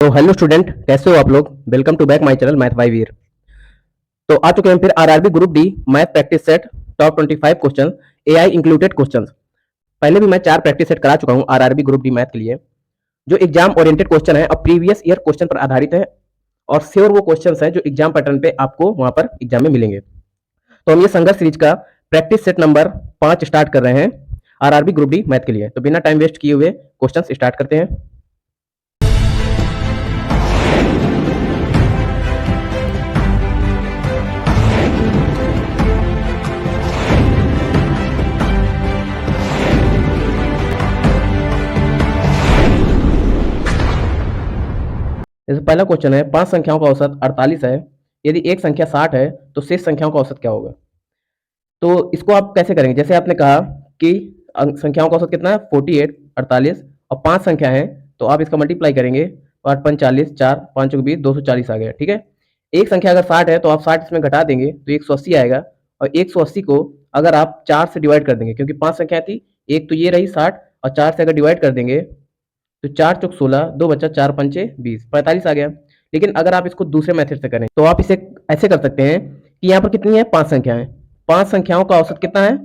तो hello student, कैसे हो आप लोग। Welcome to back my channel math by Veer. तो आ चुके हैं फिर RRB group D math practice set top 25 question AI included question. पहले भी मैं 4 प्रैक्टिस सेट करा चुका हूं आरआरबी ग्रुप डी मैथ के लिए, जो एग्जाम ओरिएंटेड क्वेश्चन है और प्रीवियस ईयर क्वेश्चन पर आधारित है और श्योर वो क्वेश्चन है जो एग्जाम पैटर्न पे आपको वहां पर एग्जाम में मिलेंगे। तो हम ये संघर्ष सीरीज का प्रैक्टिस सेट नंबर 5 स्टार्ट कर रहे हैं आरआरबी ग्रुप डी मैथ के लिए। तो बिना टाइम वेस्ट किए हुए क्वेश्चन स्टार्ट करते हैं। जैसे पहला क्वेश्चन है, 5 संख्याओं का औसत 48 है, यदि एक संख्या 60 है तो शेष संख्याओं का औसत क्या होगा। तो इसको आप कैसे करेंगे, जैसे आपने कहा कि संख्याओं का औसत कितना है 48, 48 और 5 संख्या है, तो आप इसका मल्टीप्लाई करेंगे, 8 5 40, 4 5 20, 240 आ गया। ठीक है, एक संख्या अगर 60 है तो आप 60 इसमें घटा देंगे तो 180 आएगा, और 180 को अगर आप 4 से डिवाइड कर देंगे, क्योंकि 5 संख्या थी, एक तो ये रही 60 और 4 से अगर डिवाइड कर देंगे तो 4 चौक 16, 2 बचा, 4 पंचे 20, 45 आ गया। लेकिन अगर आप इसको दूसरे मेथड से करें तो आप इसे ऐसे कर सकते हैं कि यहाँ पर कितनी है 5 संख्याएं, 5 संख्याओं का औसत कितना है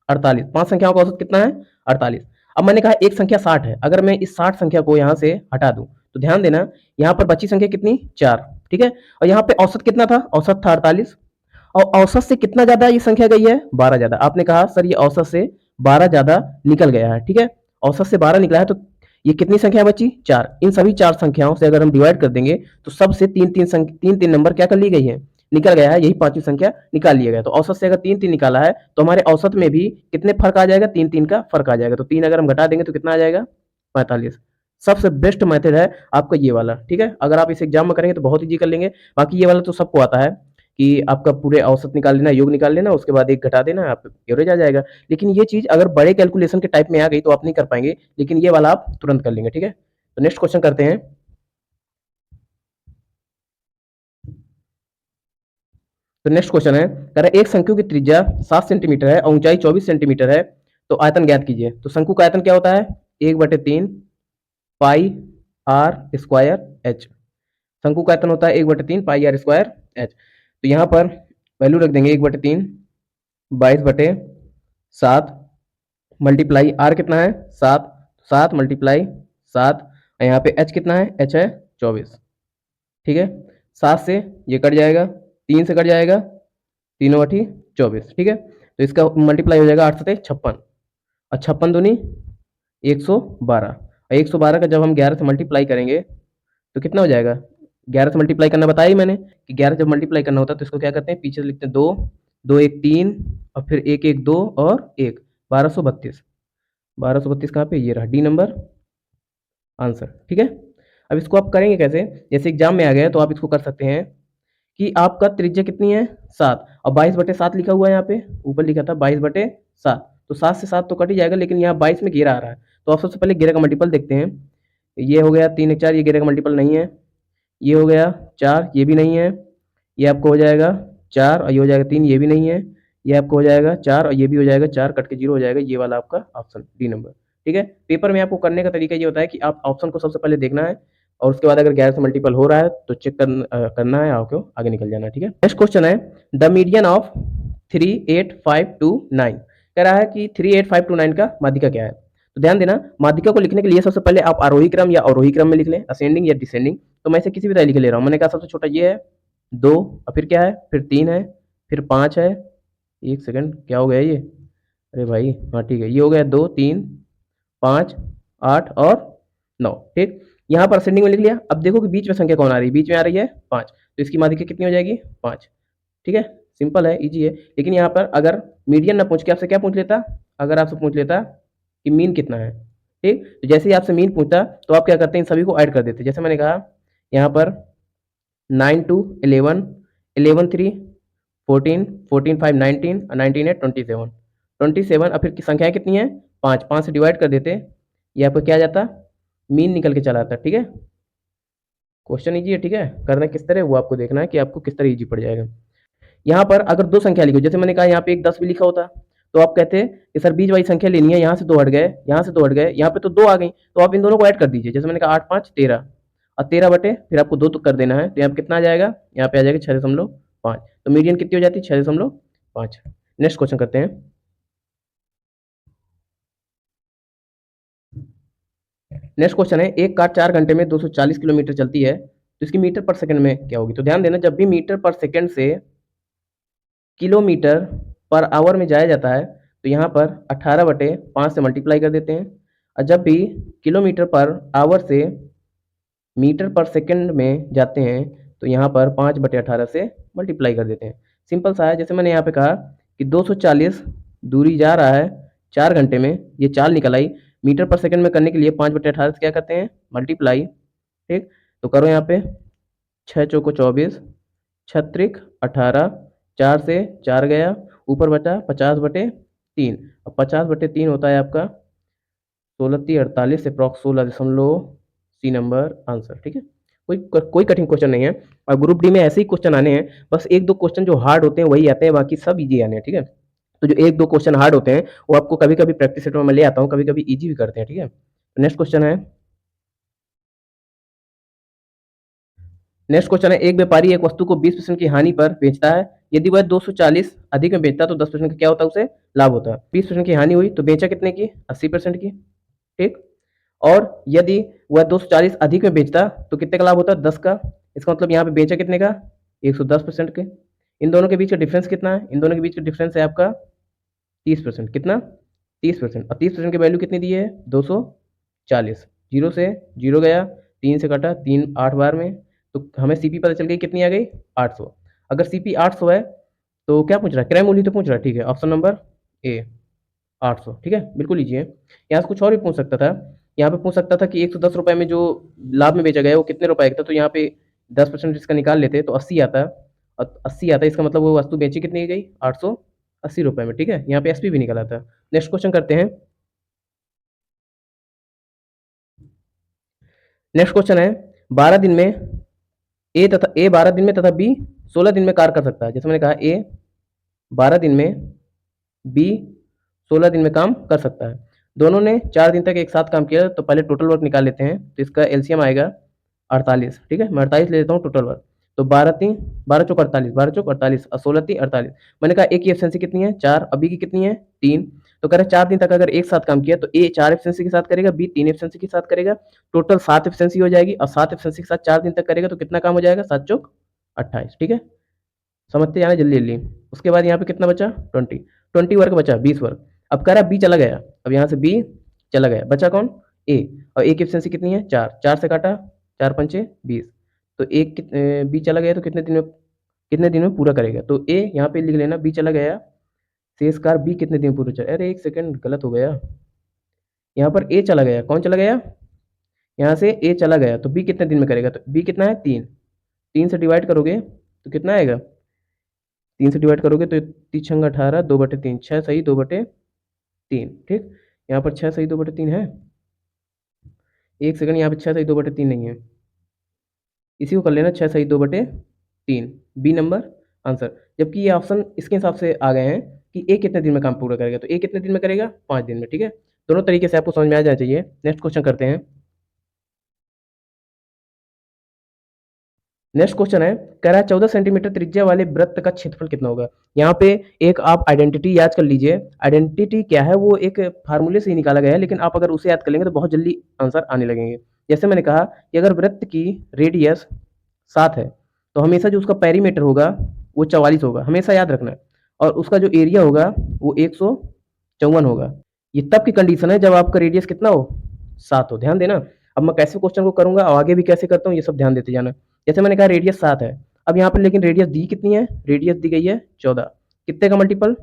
48, 5 संख्याओं का औसत कितना है 48। अब मैंने कहा एक संख्या 60 है, अगर मैं इस 60 संख्या को यहाँ से हटा दूं तो ध्यान देना यहाँ पर बची संख्या कितनी 4। ठीक है, और यहाँ पे औसत कितना था, औसत था 48, और औसत से कितना ज्यादा ये संख्या गई है 12 ज्यादा। आपने कहा सर ये औसत से 12 ज्यादा निकल गया है। ठीक है, औसत से 12 निकला है तो ये कितनी संख्या बची 4। इन सभी 4 संख्याओं से अगर हम डिवाइड कर देंगे तो सबसे तीन तीन नंबर क्या कर ली गई है, निकल गया है, यही पांचवी संख्या निकाल लिया गया। तो औसत से अगर 3 3 निकाला है तो हमारे औसत में भी कितने फर्क आ जाएगा, 3 3 का फर्क आ जाएगा। तो 3 अगर हम घटा देंगे तो कितना आ जाएगा 45। सबसे बेस्ट मेथड है आपका ये वाला। ठीक है, अगर आप इस एग्जाम में करेंगे तो बहुत ईजी कर लेंगे। बाकी ये वाला तो सबको आता है कि आपका पूरे औसत निकाल लेना, योग निकाल लेना, उसके बाद एक घटा देना, आप एवरेज आ जाएगा। लेकिन ये चीज अगर बड़े कैलकुलेशन के टाइप में आ गई तो आप नहीं कर पाएंगे, लेकिन ये वाला आप तुरंत कर लेंगे। ठीक है, तो नेक्स्ट क्वेश्चन करते हैं। तो नेक्स्ट क्वेश्चन है, कह रहा है एक शंकु की त्रिज्या 7 सेंटीमीटर है और ऊंचाई 24 सेंटीमीटर है, तो आयतन ज्ञात कीजिए। तो शंकु का आयतन क्या होता है 1/3 पाई आर स्क्वायर एच। शंकु का आयतन होता है 1/3 पाई आर स्क्वायर एच। तो यहाँ पर वैल्यू रख देंगे 1/3 22/7 मल्टीप्लाई आर कितना है 7, 7 मल्टीप्लाई 7, और यहाँ पे एच कितना है, एच है 24। ठीक है, 7 से ये कट जाएगा, 3 से कट जाएगा, 3/24। ठीक है, तो इसका मल्टीप्लाई हो जाएगा 8 से 56, और 56 दूनी 112, और 112 का जब हम 11 से मल्टीप्लाई करेंगे तो कितना हो जाएगा, 11 से मल्टीप्लाई करना बताया ही मैंने कि 11 जब मल्टीप्लाई करना होता है तो इसको क्या करते हैं, पीछे से लिखते हैं 2 2 1 3 और फिर 1 1 2 और 1, 1232। 1232 कहाँ पे, ये रहा डी नंबर आंसर। ठीक है, अब इसको आप करेंगे कैसे, जैसे एग्जाम में आ गया तो आप इसको कर सकते हैं कि आपका त्रिज्या कितनी है 7, और 22/7 लिखा हुआ है, यहाँ पे ऊपर लिखा था 22/7, तो 7 से 7 तो कट ही जाएगा, लेकिन यहाँ 22 में घेरा आ रहा है। तो आप सबसे पहले घेरे का मल्टीपल देखते हैं। ये हो गया 3 1 4, ये घेरे का मल्टीपल नहीं है। ये हो गया 4, ये भी नहीं है। ये आपको हो जाएगा 4 और ये हो जाएगा 3, ये भी नहीं है। ये आपको हो जाएगा 4 और ये भी हो जाएगा 4, कट के 0 हो जाएगा। ये वाला आपका ऑप्शन डी नंबर। ठीक है, पेपर में आपको करने का तरीका ये होता है कि आप ऑप्शन को सबसे पहले देखना है, और उसके बाद अगर 11 से मल्टीपल हो रहा है तो चेक करना है, आपको आगे निकल जाना है। ठीक है, नेक्स्ट क्वेश्चन है, द मीडियन ऑफ 38529 कह रहा है कि 38529 का माध्यिका क्या है। तो ध्यान देना, माध्यिका को लिखने के लिए सबसे पहले आप आरोही क्रम या अवरोही क्रम में लिख लें, असेंडिंग या डिसेंडिंग। तो मैं इसे किसी भी तरह लिख ले रहा हूँ। मैंने कहा सबसे छोटा ये है 2, और फिर क्या है, फिर 3 है, फिर 5 है। एक सेकंड, क्या हो गया ये, अरे भाई हाँ ठीक है, ये हो गया 2 3 5 8 और 9। ठीक, यहाँ पर असेंडिंग में लिख लिया। अब देखो कि बीच में संख्या कौन आ रही है, बीच में आ रही है 5, तो इसकी माध्यिका कितनी हो जाएगी 5। ठीक है, सिंपल है, इजी है। लेकिन यहाँ पर अगर मीडियन ना पूछ के आपसे क्या पूछ लेता, अगर आपसे पूछ लेता कि मीन कितना है, ठीक, तो जैसे ही आपसे मीन पूछता तो आप क्या करते हैं, इन सभी को ऐड कर देते। जैसे मैंने कहा यहाँ पर 9 2 11, 11 3 14, 14 5 19, 19 8 27, 27, और फिर की संख्याएं कितनी है 5, 5 से डिवाइड कर देते, ये आपको क्या आ जाता, मीन निकल के चला आता। ठीक है, क्वेश्चन इजी है। ठीक है, करना किस तरह वो आपको देखना है कि आपको किस तरह इजी पड़ जाएगा। यहाँ पर अगर दो संख्या लिखो, जैसे मैंने कहा यहाँ पे एक 10 भी लिखा होता तो आप कहते कि सर बीच वाली संख्या लेनी है, यहाँ से 2 हट गए, यहाँ से 2 हट गए, यहाँ पे तो 2 आ गई, तो आप इन दोनों को ऐड कर दीजिए। जैसे मैंने कहा 8 5 13, और 13 बटे फिर आपको 2 तो कर देना है, तो यहाँ पे कितना आ जाएगा, यहाँ पे आ जाएगा 6.5। तो मीडियन कितनी हो जाती है, 6.5। नेक्स्ट क्वेश्चन करते हैं। नेक्स्ट क्वेश्चन है, एक कार 4 घंटे में 240 किलोमीटर चलती है, तो इसकी मीटर पर सेकंड में क्या होगी। तो ध्यान देना, जब भी मीटर पर सेकंड से किलोमीटर पर आवर में जाया जाता है, तो यहाँ पर 18/5 से मल्टीप्लाई कर देते हैं, और जब भी किलोमीटर पर आवर से मीटर पर सेकंड में जाते हैं, तो यहाँ पर 5/18 से मल्टीप्लाई कर देते हैं। सिंपल सा है, जैसे मैंने यहाँ पे कहा कि 240 दूरी जा रहा है 4 घंटे में, ये चाल निकल आई, मीटर पर सेकंड में करने के लिए 5/18 से क्या करते हैं, मल्टीप्लाई। ठीक, तो करो यहाँ पे, 6 चौको 24, 6 18, 4 से 4 गया, ऊपर बचा 50/3, और 50/3 होता है आपका 16×3 = 48, अप्रॉक्स 16 सी नंबर आंसर। ठीक है, कोई कठिन क्वेश्चन नहीं है, और ग्रुप डी में ऐसे ही क्वेश्चन आने हैं, बस 1-2 क्वेश्चन जो हार्ड होते हैं वही आते हैं, बाकी सब इजी आने हैं। ठीक है, तो जो 1-2 क्वेश्चन हार्ड होते हैं वो आपको कभी-कभी प्रैक्टिस सेट में मैं ले आता हूँ, कभी-कभी इजी भी करते हैं। ठीक है, नेक्स्ट क्वेश्चन है, एक व्यापारी एक वस्तु को 20% की हानि पर बेचता है, यदि वह 240 अधिक में बेचता है तो 10% का क्या होता है, उसे लाभ होता है। 20% की हानि हुई तो बेचा कितने की, 80% की। ठीक, और यदि वह 240 अधिक में बेचता तो कितने का लाभ होता है, 10 का। इसका मतलब यहाँ पे बेचा कितने का, 110% के। इन दोनों के बीच का डिफरेंस कितना है, इन दोनों के बीच का डिफरेंस है आपका 30%। कितना, 30%, और 30% की वैल्यू कितनी दी है, 240। जीरो से जीरो गया, 3 से कटा, 3 8 बार में, तो हमें सीपी पता चल गई कितनी आ गई, 800। अगर सीपी 800 है तो क्या पूछ रहा है, क्रय मूल्य तो पूछ रहा है। ठीक है, ऑप्शन नंबर ए 800। ठीक है, बिल्कुल लीजिए। यहाँ से कुछ और भी पूछ सकता था, यहाँ पे पूछ सकता था कि 110 रुपये में जो लाभ में बेचा गया है वो कितने रुपए का था, तो यहाँ पे 10% इसका निकाल लेते तो 80 आता है, और 80 आता है, इसका मतलब वो वस्तु बेची कितनी की गई, 880 रुपये में। ठीक है, यहाँ पे एसपी भी निकला था। नेक्स्ट क्वेश्चन करते हैं। नेक्स्ट क्वेश्चन है, 12 दिन में ए 12 दिन में तथा बी 16 दिन में कार्य कर सकता है। जैसे मैंने कहा, ए 12 दिन में, बी 16 दिन में काम कर सकता है। दोनों ने 4 दिन तक एक साथ काम किया, तो पहले टोटल वर्क निकाल लेते हैं, तो इसका एलसीएम आएगा 48। ठीक है, मैं 48 ले लेता हूँ टोटल वर्क, तो 12 चौक 48, 12 चौक 48, और 16×3 = 48। मैंने कहा ए की एफिशिएंसी कितनी है, 4, और बी की कितनी है, 3। तो कह रहे 4 दिन तक अगर एक साथ काम किया तो ए 4 एफिशिएंसी के साथ करेगा, बी 3 एफिशिएंसी के साथ करेगा, टोटल 7 एफिशिएंसी हो जाएगी, और 7 एफिशिएंसी के साथ 4 दिन तक करेगा तो कितना काम हो जाएगा, 7 चौक 28। ठीक है, समझते जाना जल्दी जल्दी। उसके बाद यहाँ पे कितना बचा, 20 वर्क बचा, 20 वर्क। अब कह रहा बी चला गया, अब यहाँ से बी चला गया, बचा कौन, ए, और ए की एफिशिएंसी कितनी है, 4, 4 से काटा, 4 पंचे 20, तो एक बी चला गया तो कितने दिन में पूरा करेगा, तो ए यहाँ पे लिख लेना, बी चला गया, शेष कार्य बी कितने दिन में पूरा चला, अरे एक सेकंड गलत हो गया, यहाँ पर ए चला गया, कौन चला गया, यहाँ से ए चला गया, तो बी कितने दिन में करेगा, तो बी कितना है, 3, 3 से डिवाइड करोगे तो कितना आएगा, 3 से डिवाइड करोगे तो 3×6 = 18, 2/3, 6 सही 2/3। ठीक, यहाँ पर 6 सही 2/3 है, एक सेकंड, यहाँ पे 6 सही 2/3 नहीं है, इसी को कर लेना 6 सही 2/3, बी नंबर आंसर। जबकि ये ऑप्शन इसके हिसाब से आ गए हैं कि ए कितने दिन में काम पूरा करेगा, तो ए कितने दिन में करेगा, 5 दिन में। ठीक है, दोनों तरीके से आपको समझ में आ जाना चाहिए। नेक्स्ट क्वेश्चन करते हैं। नेक्स्ट क्वेश्चन है, कह रहा है 14 सेंटीमीटर त्रिज्या वाले वृत्त का क्षेत्रफल कितना होगा। यहाँ पे एक आप आइडेंटिटी याद कर लीजिए। आइडेंटिटी क्या है, वो एक फार्मूले से ही निकाला गया है, लेकिन आप अगर उसे याद कर लेंगे तो बहुत जल्दी आंसर आने लगेंगे। जैसे मैंने कहा कि अगर वृत्त की रेडियस 7 है तो हमेशा जो उसका पेरीमीटर होगा वो 44 होगा, हमेशा याद रखना है, और उसका जो एरिया होगा वो 154 होगा। ये तब की कंडीशन है जब आपका रेडियस कितना हो, 7 हो। ध्यान देना, अब मैं कैसे क्वेश्चन को करूंगा और आगे भी कैसे करता हूँ ये सब ध्यान देते जाना। जैसे मैंने कहा रेडियस 7 है, अब यहाँ पर लेकिन रेडियस दी कितनी है, रेडियस दी गई है 14, कितने का मल्टीपल,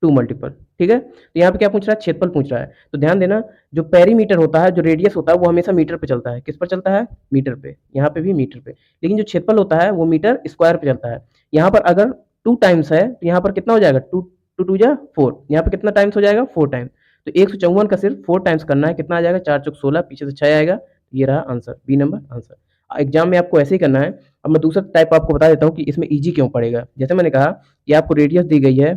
2 मल्टीपल। ठीक है, तो यहाँ पे क्या पूछ रहा है, क्षेत्रफल पूछ रहा है। तो ध्यान देना, जो पेरीमीटर होता है, जो रेडियस होता है वो हमेशा मीटर पे चलता है, किस पर चलता है, मीटर पे, यहाँ पे भी मीटर पे, लेकिन जो क्षेत्रफल होता है वो मीटर स्क्वायर पे चलता है। यहाँ पर अगर 2 टाइम्स है तो यहाँ पर कितना हो जाएगा, 2 2 2 जा 4, यहाँ पे कितना टाइम्स हो जाएगा, 4 टाइम्स। तो 154 का सिर्फ 4 टाइम्स करना है, कितना आ जाएगा, 4 चौक 16, पीछे से 6 आएगा, ये रहा answer, B number answer. Exam में आपको ऐसे ही करना है। अब मैं दूसरा टाइप आपको बता देता हूँ कि इसमें इजी क्यों पड़ेगा। जैसे मैंने कहा कि आपको रेडियस दी गई है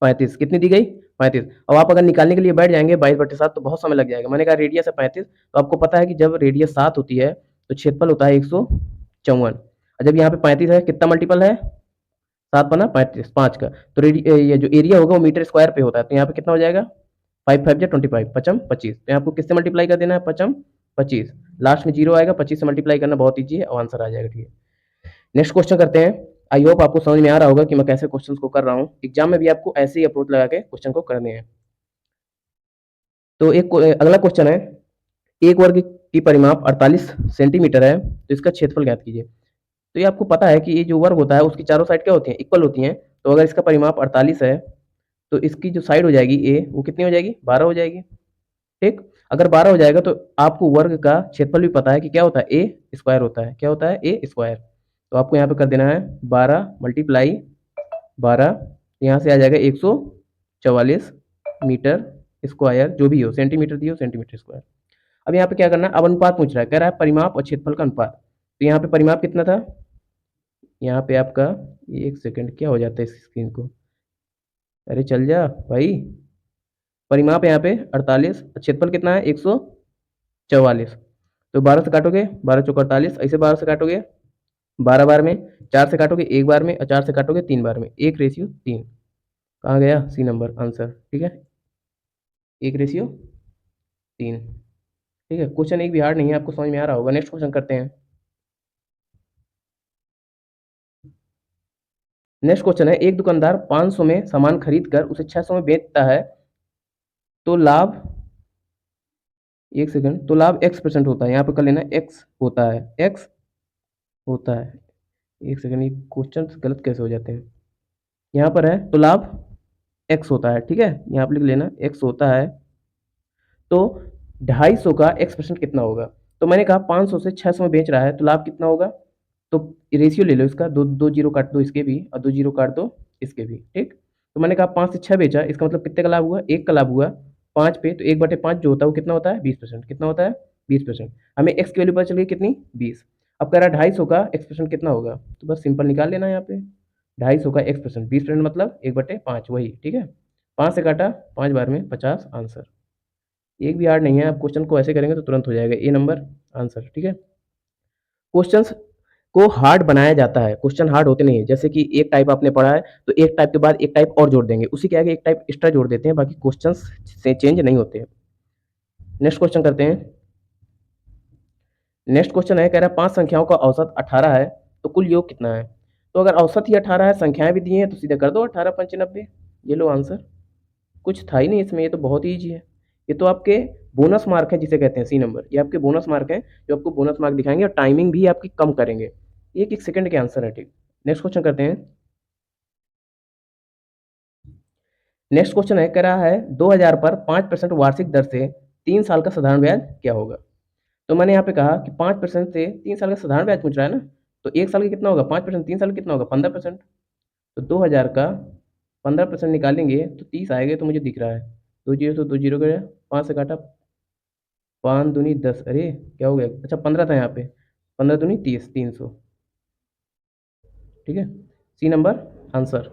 35, कितनी दी गई, 35। अब आप अगर निकालने के लिए बैठ जाएंगे 22/7 तो बहुत समय लग जाएगा। मैंने कहा रेडियस है 35, तो आपको पता है कि जब रेडियस 7 होती है तो क्षेत्रफल होता है 154। और जब यहाँ पे 35 है, कितना मल्टीपल है? 7 पन्ना 35, 5 का। तो ये जो एरिया होगा वो मीटर स्क्वायर पे होता है, तो यहाँ पे कितना हो जाएगा? 5 5 जा 25, पचम 25। तो यहाँ आपको किससे मल्टीप्लाई कर देना है? पचम 25। लास्ट में जीरो आएगा, 25 से मल्टीप्लाई करना बहुत ईजी है और आंसर आ जाएगा। ठीक है, नेक्स्ट क्वेश्चन करते हैं। आई होप आपको समझ में आ रहा होगा कि मैं कैसे क्वेश्चन को कर रहा हूँ। एग्जाम में भी आपको ऐसे ही अप्रोच लगा के क्वेश्चन को करने हैं। तो एक अगला क्वेश्चन है, एक वर्ग की परिमाप 48 सेंटीमीटर है, तो इसका क्षेत्रफल ज्ञात कीजिए। तो ये आपको पता है कि ये जो वर्ग होता है उसकी चारों साइड क्या होती हैं? इक्वल होती हैं। तो अगर इसका परिमाप 48 है तो इसकी जो साइड हो जाएगी ए, वो कितनी हो जाएगी? 12 हो जाएगी। ठीक, अगर 12 हो जाएगा तो आपको वर्ग का क्षेत्रफल भी पता है कि क्या होता है? ए स्क्वायर होता है। क्या होता है? ए स्क्वायर। तो आपको यहाँ पे कर देना है 12 मल्टीप्लाई 12, यहाँ से आ जाएगा 144 मीटर स्क्वायर, जो भी हो, सेंटीमीटर दियो सेंटीमीटर स्क्वायर। अब यहाँ पे क्या करना है? अब अनुपात पूछ रहा है, कह रहा है परिमाप और क्षेत्रफल का अनुपात। तो यहाँ पे परिमाप कितना था? यहाँ पे आपका, एक सेकंड, क्या हो जाता है इस स्क्रीन को? अरे चल जा भाई। परिमाप यहाँ पे 48, क्षेत्रफल कितना है? 144। तो 12 से काटोगे, 12 चौक 48, ऐसे 12 से काटोगे 12 बार में, 4 से काटोगे 1 बार में, और 4 से काटोगे 3 बार में, 1:3। कहाँ गया? C number answer. ठीक है, 1:3। ठीक है, क्वेश्चन एक भी हार्ड नहीं है, आपको समझ में आ रहा होगा। नेक्स्ट क्वेश्चन करते हैं। नेक्स्ट क्वेश्चन है, एक दुकानदार 500 में सामान खरीद कर उसे 600 में बेचता है, तो लाभ, एक सेकंड, तो लाभ x% होता है। यहाँ पे कर लेना x होता है, x होता है। एक सेकंड, ये क्वेश्चन गलत कैसे हो जाते हैं? यहाँ पर है तो लाभ x होता है। ठीक है, यहाँ पे लिख लेना x होता है। तो 250 का x% कितना होगा? तो मैंने कहा 500 से 600 में बेच रहा है, तो लाभ कितना होगा? तो रेशियो ले लो इसका, दो दो जीरो काट दो इसके भी, और दो जीरो काट दो इसके भी। ठीक, तो मैंने कहा 5 से 6 बेचा, इसका मतलब कितने का लाभ हुआ? 1 का लाभ हुआ। 5 पे तो 1/5 जो होता है वो कितना होता है? 20%। कितना होता है? 20%। हमें x की वैल्यू पता चल गई कितनी? 20। अब कह रहा है 250 का x% कितना होगा? तो बस सिंपल निकाल लेना यहाँ पे। 250 का x%, 20% मतलब 1/5 वही। ठीक है, 5 से काटा 5 बार में 50 आंसर। एक भी हार्ड नहीं है, आप क्वेश्चन को ऐसे करेंगे तो तुरंत हो जाएगा, ए नंबर आंसर। ठीक है, क्वेश्चंस को हार्ड बनाया जाता है, क्वेश्चन हार्ड होते नहीं है। जैसे कि एक टाइप आपने पढ़ा है तो एक टाइप के बाद एक टाइप और जोड़ देंगे, उसी के आगे एक टाइप एक्स्ट्रा जोड़ देते हैं, बाकी क्वेश्चंस से चेंज नहीं होते हैं। नेक्स्ट क्वेश्चन करते हैं। नेक्स्ट क्वेश्चन है, कह रहा है 5 संख्याओं का औसत 18 है, तो कुल योग कितना है? तो अगर औसत ही 18 है, संख्याएं भी दी हैं, तो सीधे कर दो 18 पंचे 90। ये लो आंसर। कुछ था ही नहीं इसमें, ये तो बहुत ही ईजी है। ये तो आपके बोनस मार्क है जिसे कहते हैं, सी नंबर। ये आपके बोनस मार्क है जो आपको बोनस मार्क दिखाएंगे और टाइमिंग भी आपकी कम करेंगे। एक एक सेकंड के आंसर है। ठीक, नेक्स्ट क्वेश्चन करते हैं। नेक्स्ट क्वेश्चन है, कह रहा है 2000 पर 5% वार्षिक दर से 3 साल का साधारण ब्याज क्या होगा? तो मैंने यहाँ पे कहा कि 5% से 3 साल का साधारण ब्याज पूछ रहा है ना, तो 1 साल का कितना होगा? 5%, 3 साल का कितना होगा? 15%। तो 2000 का 15% निकालेंगे तो 30 आएगा, तो मुझे दिख रहा है। दो जीरो तो दो जीरो गया, 5 से काटा, 5 दूनी 10, अरे क्या हो गया? अच्छा 15 था यहाँ पे, 15 दूनी 30, 300। ठीक है, सी नंबर आंसर।